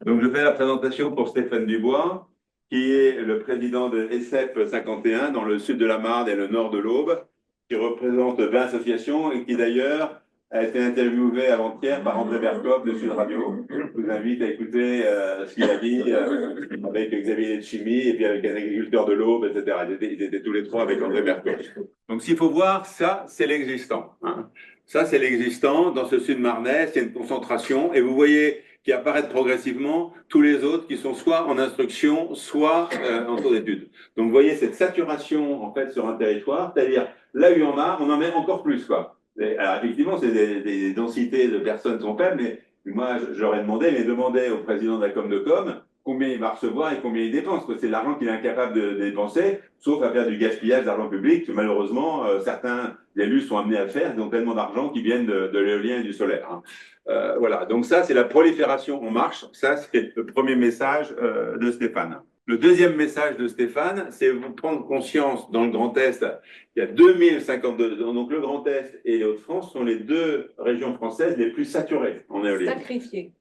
Donc, je fais la présentation pour Stéphane Dubois, qui est le président de ESSEP 51 dans le sud de la Marne et le nord de l'Aube, qui représente 20 associations et qui d'ailleurs a été interviewé avant-hier par André Berkoff de Sud Radio. Je vous invite à écouter ce qu'il a dit avec Xavier Letchimy et puis avec un agriculteur de l'Aube, etc. Ils étaient tous les trois avec André Berkoff. Donc, s'il faut voir, ça, c'est l'existant. Hein. Ça, c'est l'existant. Dans ce sud marnais, c'est une concentration. Et vous voyez qui apparaissent progressivement tous les autres qui sont soit en instruction, soit en cours d'études. Donc, vous voyez cette saturation, en fait, sur un territoire, c'est-à-dire, là où il y en a, on en met encore plus, quoi. Alors, effectivement, c'est des densités de personnes sont faibles, mais moi, j'aurais demandé, mais demandez au président de la Com combien il va recevoir et combien il dépense. C'est l'argent qu'il est incapable de dépenser, sauf à faire du gaspillage d'argent public que malheureusement, certains élus sont amenés à faire. Ils ont tellement d'argent qui viennent de l'éolien et du solaire. Hein. Voilà, donc ça, c'est la prolifération en marche. Ça, c'est le premier message de Stéphane. Le deuxième message de Stéphane, c'est vous prendre conscience dans le Grand Est, il y a 2052, donc le Grand Est et les Hauts-de-France sont les deux régions françaises les plus saturées en éolien. Sacrifiées.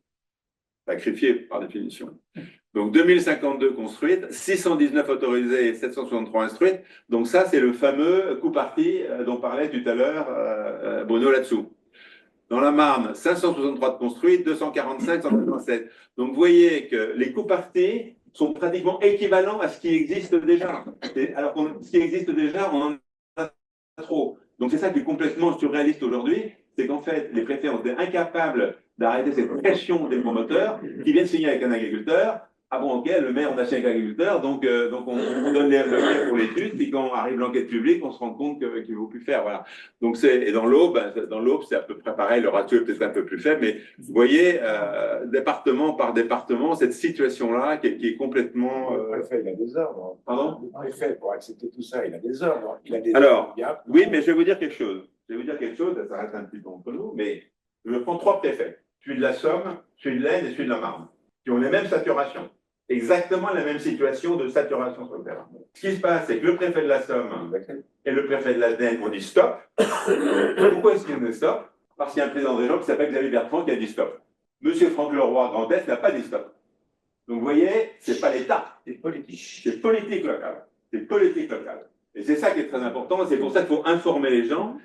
Sacrifiées par définition. Donc 2052 construites, 619 autorisées et 763 instruites. Donc ça, c'est le fameux coup parti dont parlait tout à l'heure Bruno là-dessous. Dans la Marne, 563 de construites, 245, 187. Donc vous voyez que les coups partis sont pratiquement équivalents à ce qui existe déjà. Alors ce qui existe déjà, on en a trop. Donc c'est ça qui est complètement surréaliste aujourd'hui, c'est qu'en fait, les préfets ont été incapables d'arrêter cette pression des promoteurs qui viennent signer avec un agriculteur. Ah bon, ok, le maire, on a signé avec l'agriculteur, donc on donne le maire pour l'étude, puis quand arrive l'enquête publique, on se rend compte qu'il ne vaut plus faire. Voilà. Donc et dans l'Aube, c'est à peu près pareil, le ratio est peut-être un peu plus faible, mais vous voyez, département par département, cette situation-là qui est complètement. Le préfet, il a des ordres. Pardon ? Le préfet, pour accepter tout ça, il a des ordres. Il a des Alors, ordres. oui, mais je vais vous dire quelque chose. Ça reste un petit peu entre nous, mais je prends trois préfets. Celui de la Somme, celui de l'Aisne et celui de la Marne, qui ont les mêmes saturations. Exactement la même situation de saturation sur le terrain. Ce qui se passe, c'est que le préfet de la Somme et le préfet de la l'Aisne ont dit stop. Pourquoi est-ce qu'ils ont dit stop? Parce qu'il y a un président des gens qui s'appelle Xavier Bertrand qui a dit stop. Monsieur Franck Leroy, Grand Est, n'a pas dit stop. Donc vous voyez, c'est pas l'État, C'est politique. c'est politique locale. C'est politique locale. Et c'est ça qui est très important, c'est pour ça qu'il faut informer les gens.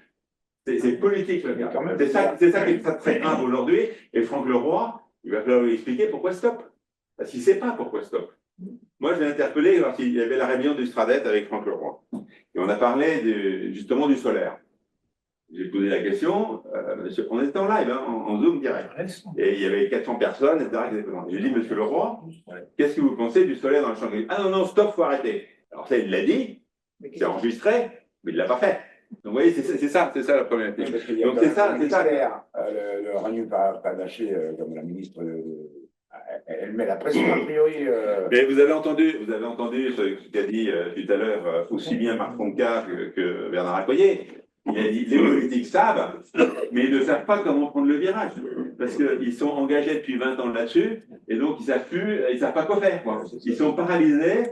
C'est politique locale. C'est ça qui est très grave aujourd'hui. Et Franck Leroy, il va falloir lui expliquer pourquoi stop. Parce qu'il ne sait pas pourquoi stop. Moi, je l'ai interpellé lorsqu'il y avait la réunion du Stradet avec Franck Leroy. Et on a parlé justement du solaire. J'ai posé la question, on était en live, hein, en Zoom direct. Et il y avait 400 personnes, etc. J'ai dit, monsieur Leroy, qu'est-ce que vous pensez du solaire dans le champ agriculteur? Ah non, non, stop, il faut arrêter. Alors ça, il l'a dit, c'est enregistré, mais il ne l'a pas fait. Donc vous voyez, c'est ça la problématique. Donc c'est ça. Le Ranu Panaché, comme la ministre, elle met la pression a priori. Mais vous avez entendu ce qu'a dit tout à l'heure aussi bien Marc Fonca que Bernard Accoyer. Il a dit les politiques savent, mais ils ne savent pas comment prendre le virage. Parce qu'ils sont engagés depuis 20 ans là-dessus, et donc ils ne savent pas quoi faire. Quoi. Ils sont paralysés.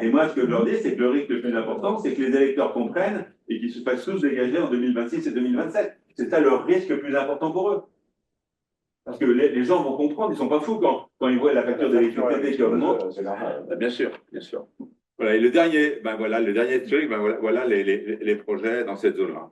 Et moi, ce que je leur dis, c'est que le risque le plus important, c'est que les électeurs comprennent et qu'ils se fassent tous dégager en 2026 et 2027. C'est ça le risque le plus important pour eux. Parce que les gens vont comprendre, ils ne sont pas fous quand ils voient la facture d'électricité qui augmente. C'est normal. Bien sûr, bien sûr. Voilà, et le dernier truc, voilà les projets dans cette zone-là.